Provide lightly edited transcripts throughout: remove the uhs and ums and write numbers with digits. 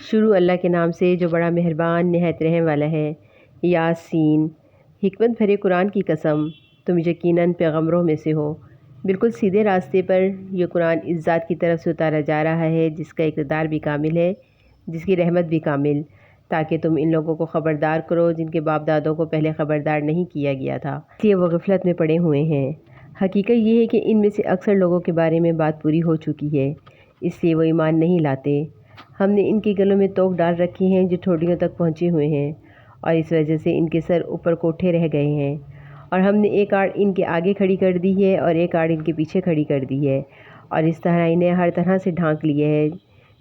شروع اللہ کے نام سے جو بڑا مہربان نہایت رحم والا ہے۔ یاسین۔ حکمت بھرے قرآن کی قسم، تم یقیناً پیغمبروں میں سے ہو۔ بالکل سیدھے راستے پر یہ قرآن اس ذات کی طرف سے اتارا جا رہا ہے جس کا اقتدار بھی کامل ہے، جس کی رحمت بھی کامل، تاکہ تم ان لوگوں کو خبردار کرو جن کے باپ دادوں کو پہلے خبردار نہیں کیا گیا تھا، اس لیے وہ غفلت میں پڑے ہوئے ہیں۔ حقیقت یہ ہے کہ ان میں سے اکثر لوگوں کے بارے میں بات پوری ہو چکی ہے، اس لیے وہ ایمان نہیں لاتے۔ ہم نے ان کے گلوں میں توق ڈال رکھے ہیں جو ٹھوڑیوں تک پہنچے ہوئے ہیں، اور اس وجہ سے ان کے سر اوپر کو اٹھے رہ گئے ہیں، اور ہم نے ایک آڑ ان کے آگے کھڑی کر دی ہے اور ایک آڑ ان کے پیچھے کھڑی کر دی ہے، اور اس طرح انہیں ہر طرح سے ڈھانک لیے ہے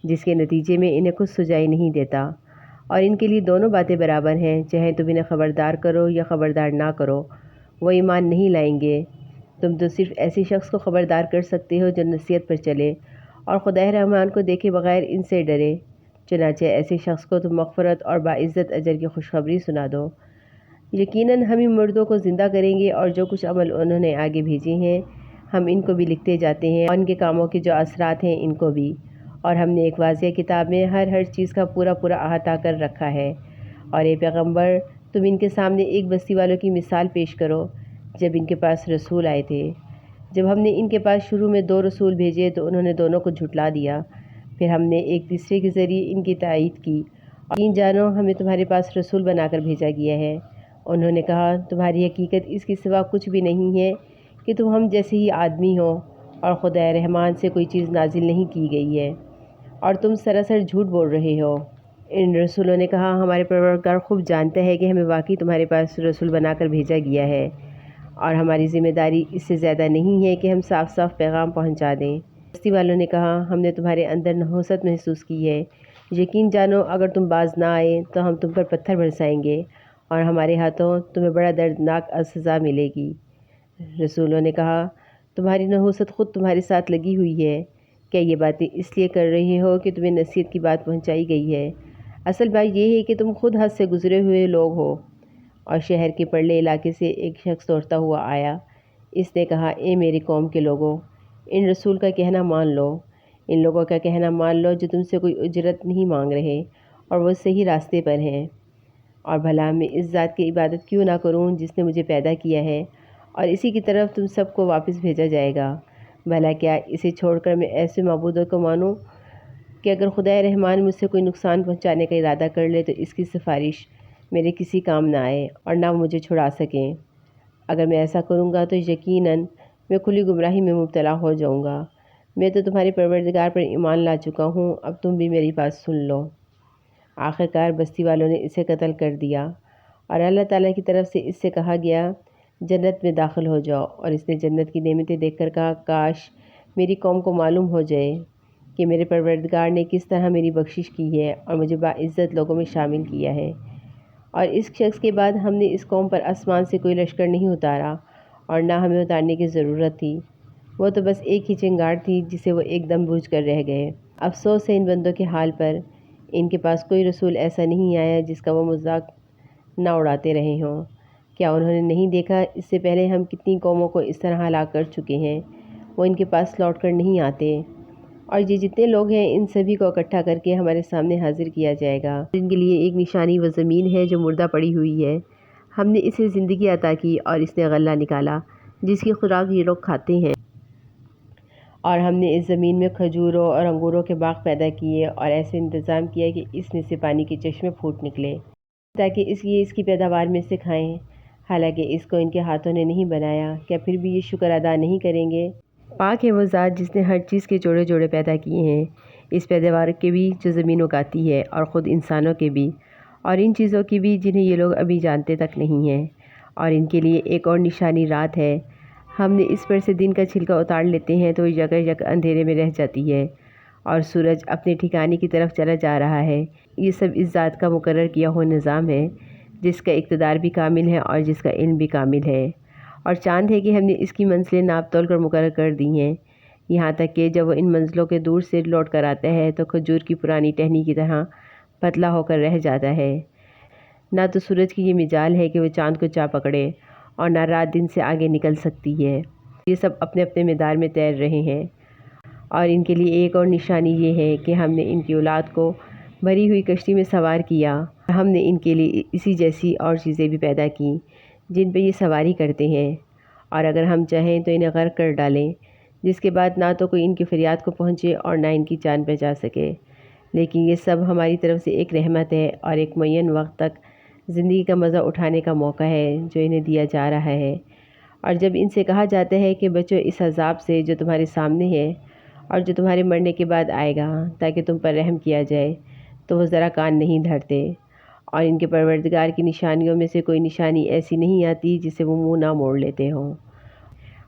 جس کے نتیجے میں انہیں کچھ سجائی نہیں دیتا، اور ان کے لیے دونوں باتیں برابر ہیں، چاہے تم انہیں خبردار کرو یا خبردار نہ کرو، وہ ایمان نہیں لائیں گے۔ تم تو صرف ایسے شخص کو خبردار کر سکتے ہو جو نصیحت پر چلے اور خدائے رحمان کو دیکھے بغیر ان سے ڈرے، چنانچہ ایسے شخص کو تم مغفرت اور باعزت اجر کی خوشخبری سنا دو۔ یقیناً ہم ان مردوں کو زندہ کریں گے، اور جو کچھ عمل انہوں نے آگے بھیجے ہیں ہم ان کو بھی لکھتے جاتے ہیں، اور ان کے کاموں کے جو اثرات ہیں ان کو بھی، اور ہم نے ایک واضح کتاب میں ہر چیز کا پورا احاطہ کر رکھا ہے۔ اور اے پیغمبر، تم ان کے سامنے ایک بستی والوں کی مثال پیش کرو جب ان کے پاس رسول آئے تھے۔ جب ہم نے ان کے پاس شروع میں 2 رسول بھیجے تو انہوں نے دونوں کو جھٹلا دیا، پھر ہم نے ایک تیسرے کے ذریعے ان کی تائید کی، اور یقین جانو ہمیں تمہارے پاس رسول بنا کر بھیجا گیا ہے۔ انہوں نے کہا، تمہاری حقیقت اس کے سوا کچھ بھی نہیں ہے کہ تم ہم جیسے ہی آدمی ہو، اور خدائے رحمان سے کوئی چیز نازل نہیں کی گئی ہے، اور تم سراسر جھوٹ بول رہے ہو۔ ان رسولوں نے کہا، ہمارے پروردگار خوب جانتا ہے کہ ہمیں واقعی تمہارے پاس رسول بنا کر بھیجا گیا ہے، اور ہماری ذمہ داری اس سے زیادہ نہیں ہے کہ ہم صاف پیغام پہنچا دیں۔ بستی والوں نے کہا، ہم نے تمہارے اندر نحوست محسوس کی ہے، یقین جانو اگر تم باز نہ آئے تو ہم تم پر پتھر برسائیں گے، اور ہمارے ہاتھوں تمہیں بڑا دردناک سزا ملے گی۔ رسولوں نے کہا، تمہاری نحوست خود تمہارے ساتھ لگی ہوئی ہے، کیا یہ باتیں اس لیے کر رہے ہو کہ تمہیں نصیحت کی بات پہنچائی گئی ہے؟ اصل بات یہ ہے کہ تم خود حد سے گزرے ہوئے لوگ ہو۔ اور شہر کے پرلے علاقے سے ایک شخص دوڑتا ہوا آیا، اس نے کہا، اے میری قوم کے لوگوں، ان رسول کا کہنا مان لو، ان لوگوں کا کہنا مان لو جو تم سے کوئی اجرت نہیں مانگ رہے اور وہ صحیح راستے پر ہیں، اور بھلا میں اس ذات کی عبادت کیوں نہ کروں جس نے مجھے پیدا کیا ہے، اور اسی کی طرف تم سب کو واپس بھیجا جائے گا۔ بھلا کیا اسے چھوڑ کر میں ایسے معبودوں کو مانوں کہ اگر خدائے رحمان مجھ سے کوئی نقصان پہنچانے کا ارادہ کر لے تو اس کی سفارش میرے کسی کام نہ آئے اور نہ مجھے چھڑا سکیں؟ اگر میں ایسا کروں گا تو یقیناً میں کھلی گمراہی میں مبتلا ہو جاؤں گا۔ میں تو تمہارے پروردگار پر ایمان لا چکا ہوں، اب تم بھی میری بات سن لو۔ آخرکار بستی والوں نے اسے قتل کر دیا، اور اللہ تعالیٰ کی طرف سے اس سے کہا گیا، جنت میں داخل ہو جاؤ، اور اس نے جنت کی نعمتیں دیکھ کر کہا، کاش میری قوم کو معلوم ہو جائے کہ میرے پروردگار نے کس طرح میری بخشش کی ہے اور مجھے باعزت لوگوں میں شامل کیا ہے۔ اور اس شخص کے بعد ہم نے اس قوم پر آسمان سے کوئی لشکر نہیں اتارا، اور نہ ہمیں اتارنے کی ضرورت تھی، وہ تو بس ایک ہی چنگاڑ تھی جسے وہ ایک دم بجھ کر رہ گئے۔ افسوس ہے ان بندوں کے حال پر، ان کے پاس کوئی رسول ایسا نہیں آیا جس کا وہ مذاق نہ اڑاتے رہے ہوں۔ کیا انہوں نے نہیں دیکھا اس سے پہلے ہم کتنی قوموں کو اس طرح ہلاک کر چکے ہیں، وہ ان کے پاس لوٹ کر نہیں آتے، اور یہ جتنے لوگ ہیں ان سبھی کو اکٹھا کر کے ہمارے سامنے حاضر کیا جائے گا۔ ان کے لیے ایک نشانی وہ زمین ہے جو مردہ پڑی ہوئی ہے، ہم نے اسے زندگی عطا کی اور اس نے غلہ نکالا جس کی خوراک یہ لوگ کھاتے ہیں، اور ہم نے اس زمین میں کھجوروں اور انگوروں کے باغ پیدا کیے اور ایسے انتظام کیا کہ اس میں سے پانی کے چشمے پھوٹ نکلے تاکہ اس کی پیداوار میں سے کھائیں، حالانکہ اس کو ان کے ہاتھوں نے نہیں بنایا، کیا پھر بھی یہ شکر ادا نہیں کریں گے؟ پاک ہے وہ ذات جس نے ہر چیز کے جوڑے جوڑے پیدا کیے ہیں، اس پیداوار کے بھی جو زمین اگاتی ہے اور خود انسانوں کے بھی، اور ان چیزوں کی بھی جنہیں یہ لوگ ابھی جانتے تک نہیں ہیں۔ اور ان کے لیے ایک اور نشانی رات ہے، ہم نے اس پر سے دن کا چھلکا اتار لیتے ہیں تو یہ یک اندھیرے میں رہ جاتی ہے، اور سورج اپنے ٹھکانے کی طرف چلا جا رہا ہے۔ یہ سب اس ذات کا مقرر کیا ہوا نظام ہے جس کا اقتدار بھی کامل ہے اور جس کا علم بھی کامل ہے۔ اور چاند ہے کہ ہم نے اس کی منزلیں ناپ تول کر مقرر کر دی ہیں، یہاں تک کہ جب وہ ان منزلوں کے دور سے لوٹ کر آتا ہے تو کھجور کی پرانی ٹہنی کی طرح پتلا ہو کر رہ جاتا ہے۔ نہ تو سورج کی یہ مجال ہے کہ وہ چاند کو چا پکڑے، اور نہ رات دن سے آگے نکل سکتی ہے۔ یہ سب اپنے اپنے مدار میں تیر رہے ہیں، اور ان کے لیے ایک اور نشانی یہ ہے کہ ہم نے ان کی اولاد کو بھری ہوئی کشتی میں سوار کیا۔ ہم نے ان کے لیے اسی جیسی اور چیزیں بھی پیدا کی جن پہ یہ سواری کرتے ہیں، اور اگر ہم چاہیں تو انہیں غرق کر ڈالیں، جس کے بعد نہ تو کوئی ان کی فریاد کو پہنچے اور نہ ان کی جان بچا سکے۔ لیکن یہ سب ہماری طرف سے ایک رحمت ہے اور ایک معین وقت تک زندگی کا مزہ اٹھانے کا موقع ہے جو انہیں دیا جا رہا ہے۔ اور جب ان سے کہا جاتا ہے کہ بچو اس عذاب سے جو تمہارے سامنے ہے اور جو تمہارے مرنے کے بعد آئے گا تاکہ تم پر رحم کیا جائے، تو وہ ذرا کان نہیں دھرتے، اور ان کے پروردگار کی نشانیوں میں سے کوئی نشانی ایسی نہیں آتی جسے وہ منہ نہ موڑ لیتے ہوں۔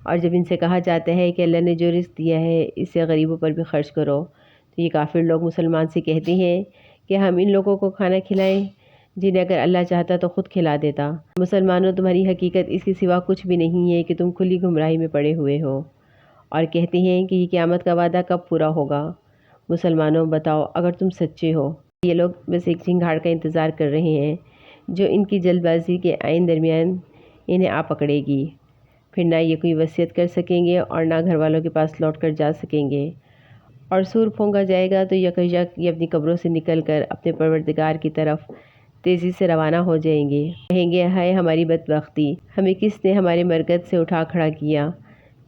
اور جب ان سے کہا جاتا ہے کہ اللہ نے جو رزق دیا ہے اسے غریبوں پر بھی خرچ کرو، تو یہ کافر لوگ مسلمان سے کہتے ہیں کہ ہم ان لوگوں کو کھانا کھلائیں جنہیں اگر اللہ چاہتا تو خود کھلا دیتا۔ مسلمانوں، تمہاری حقیقت اس کے سوا کچھ بھی نہیں ہے کہ تم کھلی گمراہی میں پڑے ہوئے ہو، اور کہتے ہیں کہ یہ قیامت کا وعدہ کب پورا ہوگا۔ مسلمانوں، بتاؤ اگر تم سچے ہو۔ یہ لوگ بس ایک چنگھاڑ کا انتظار کر رہے ہیں جو ان کی جلد بازی کے عین درمیان انہیں آ پکڑے گی۔ پھر نہ یہ کوئی وصیت کر سکیں گے اور نہ گھر والوں کے پاس لوٹ کر جا سکیں گے، اور سور پھونکا جائے گا تو یک یہ اپنی قبروں سے نکل کر اپنے پروردگار کی طرف تیزی سے روانہ ہو جائیں گے۔ کہیں گے ہائے ہماری بدبختی، ہمیں کس نے ہمارے مرکز سے اٹھا کھڑا کیا؟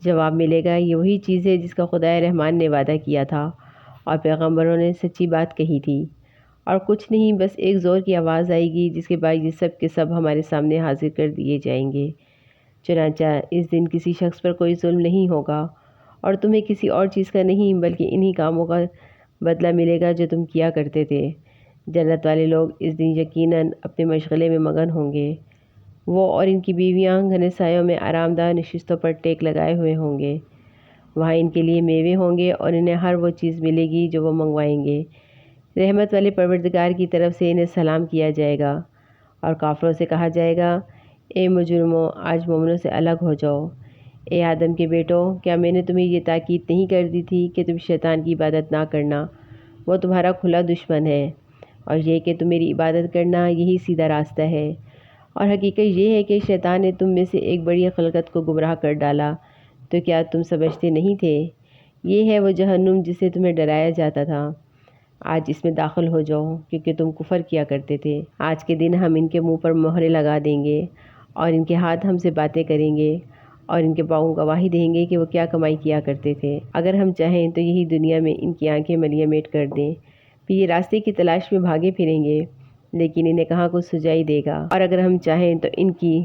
جواب ملے گا یہ وہی چیز ہے جس کا خدائے رحمان نے وعدہ کیا تھا اور پیغمبروں نے سچی بات کہی تھی، اور کچھ نہیں، بس ایک زور کی آواز آئے گی جس کے بعد یہ سب کے سب ہمارے سامنے حاضر کر دیے جائیں گے۔ چنانچہ اس دن کسی شخص پر کوئی ظلم نہیں ہوگا اور تمہیں کسی اور چیز کا نہیں بلکہ انہی کاموں کا بدلہ ملے گا جو تم کیا کرتے تھے۔ جنت والے لوگ اس دن یقیناً اپنے مشغلے میں مگن ہوں گے۔ وہ اور ان کی بیویاں گھنے سایوں میں آرام دہ نشستوں پر ٹیک لگائے ہوئے ہوں گے۔ وہاں ان کے لیے میوے ہوں گے اور انہیں ہر وہ چیز ملے گی جو وہ منگوائیں گے۔ رحمت والے پروردگار کی طرف سے انہیں سلام کیا جائے گا، اور کافروں سے کہا جائے گا اے مجرموں، آج مومنوں سے الگ ہو جاؤ۔ اے آدم کے بیٹو، کیا میں نے تمہیں یہ تاکید نہیں کر دی تھی کہ تم شیطان کی عبادت نہ کرنا؟ وہ تمہارا کھلا دشمن ہے، اور یہ کہ تم میری عبادت کرنا یہی سیدھا راستہ ہے۔ اور حقیقت یہ ہے کہ شیطان نے تم میں سے ایک بڑی خلقت کو گمراہ کر ڈالا، تو کیا تم سمجھتے نہیں تھے؟ یہ ہے وہ جہنم جسے تمہیں ڈرایا جاتا تھا، آج اس میں داخل ہو جاؤ کیونکہ تم کفر کیا کرتے تھے۔ آج کے دن ہم ان کے منہ پر مہریں لگا دیں گے اور ان کے ہاتھ ہم سے باتیں کریں گے اور ان کے پاؤں گواہی دیں گے کہ وہ کیا کمائی کیا کرتے تھے۔ اگر ہم چاہیں تو یہی دنیا میں ان کی آنکھیں ملیے میٹ کر دیں، پھر یہ راستے کی تلاش میں بھاگے پھریں گے، لیکن انہیں کہاں کچھ سجائی دے گا۔ اور اگر ہم چاہیں تو ان کی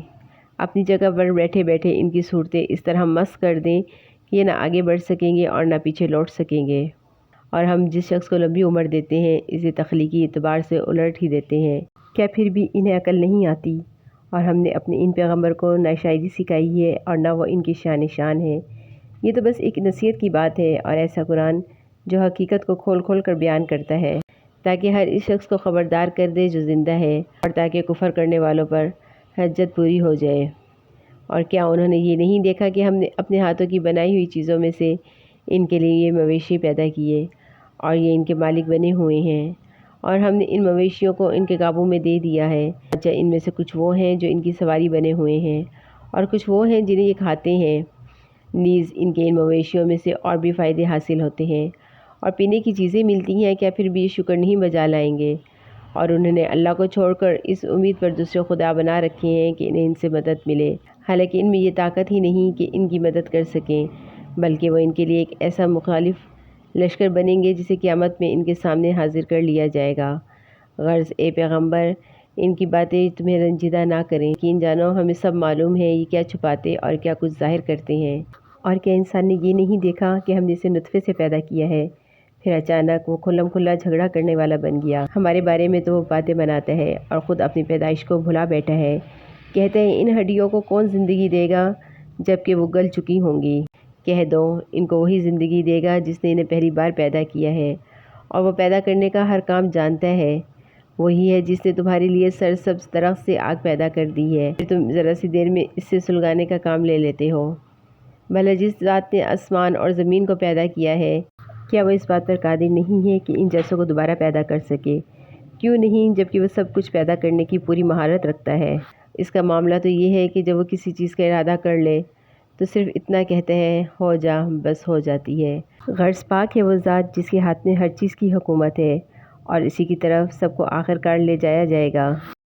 اپنی جگہ پر بیٹھے بیٹھے ان کی صورتیں اس طرح مست کر دیں کہ یہ نہ آگے بڑھ سکیں گے اور نہ پیچھے لوٹ سکیں گے۔ اور ہم جس شخص کو لمبی عمر دیتے ہیں اسے تخلیقی اعتبار سے الٹ ہی دیتے ہیں۔ کیا پھر بھی انہیں عقل نہیں آتی؟ اور ہم نے اپنے ان پیغمبر کو نہ شاعری سکھائی ہے اور نہ وہ ان کی شان ہے۔ یہ تو بس ایک نصیحت کی بات ہے، اور ایسا قرآن جو حقیقت کو کھول کھول کر بیان کرتا ہے تاکہ ہر اس شخص کو خبردار کر دے جو زندہ ہے، اور تاکہ کفر کرنے والوں پر حجت پوری ہو جائے۔ اور کیا انہوں نے یہ نہیں دیکھا کہ ہم نے اپنے ہاتھوں کی بنائی ہوئی چیزوں میں سے ان کے لیے یہ مویشی پیدا کیے اور یہ ان کے مالک بنے ہوئے ہیں، اور ہم نے ان مویشیوں کو ان کے قابو میں دے دیا ہے۔ اچھا، ان میں سے کچھ وہ ہیں جو ان کی سواری بنے ہوئے ہیں اور کچھ وہ ہیں جنہیں یہ کھاتے ہیں، نیز ان کے ان مویشیوں میں سے اور بھی فائدے حاصل ہوتے ہیں اور پینے کی چیزیں ملتی ہیں۔ کیا پھر بھی یہ شکر نہیں بجا لائیں گے؟ اور انہوں نے اللہ کو چھوڑ کر اس امید پر دوسرے خدا بنا رکھے ہیں کہ انہیں ان سے مدد ملے، حالانکہ ان میں یہ طاقت ہی نہیں کہ ان کی مدد کر سکیں، بلکہ وہ ان کے لیے ایک ایسا مخالف لشکر بنیں گے جسے قیامت میں ان کے سامنے حاضر کر لیا جائے گا۔ غرض اے پیغمبر، ان کی باتیں تمہیں رنجیدہ نہ کریں، یقین جانو ہمیں سب معلوم ہے یہ کیا چھپاتے اور کیا کچھ ظاہر کرتے ہیں۔ اور کیا انسان نے یہ نہیں دیکھا کہ ہم نے اسے نطفے سے پیدا کیا ہے، پھر اچانک وہ کھلم کھلا جھگڑا کرنے والا بن گیا۔ ہمارے بارے میں تو وہ باتیں بناتا ہے اور خود اپنی پیدائش کو بھلا بیٹھا ہے۔ کہتے ہیں ان ہڈیوں کو کون زندگی دے گا جبکہ وہ گل چکی ہوں گی؟ کہہ دو ان کو وہی زندگی دے گا جس نے انہیں پہلی بار پیدا کیا ہے، اور وہ پیدا کرنے کا ہر کام جانتا ہے۔ وہی ہے جس نے تمہارے لیے سرسبز درخت سے آگ پیدا کر دی ہے، پھر تم ذرا سی دیر میں اس سے سلگانے کا کام لے لیتے ہو۔ بھلا جس ذات نے آسمان اور زمین کو پیدا کیا ہے، کیا وہ اس بات پر قادر نہیں ہے کہ ان جیسوں کو دوبارہ پیدا کر سکے؟ کیوں نہیں، جبکہ وہ سب کچھ پیدا کرنے کی پوری مہارت رکھتا ہے۔ اس کا معاملہ تو یہ ہے کہ جب وہ کسی چیز کا ارادہ کر لے تو صرف اتنا کہتا ہے ہو جا، بس ہو جاتی ہے۔ غرض پاک ہے وہ ذات جس کے ہاتھ میں ہر چیز کی حکومت ہے اور اسی کی طرف سب کو آخر کار لے جایا جائے گا۔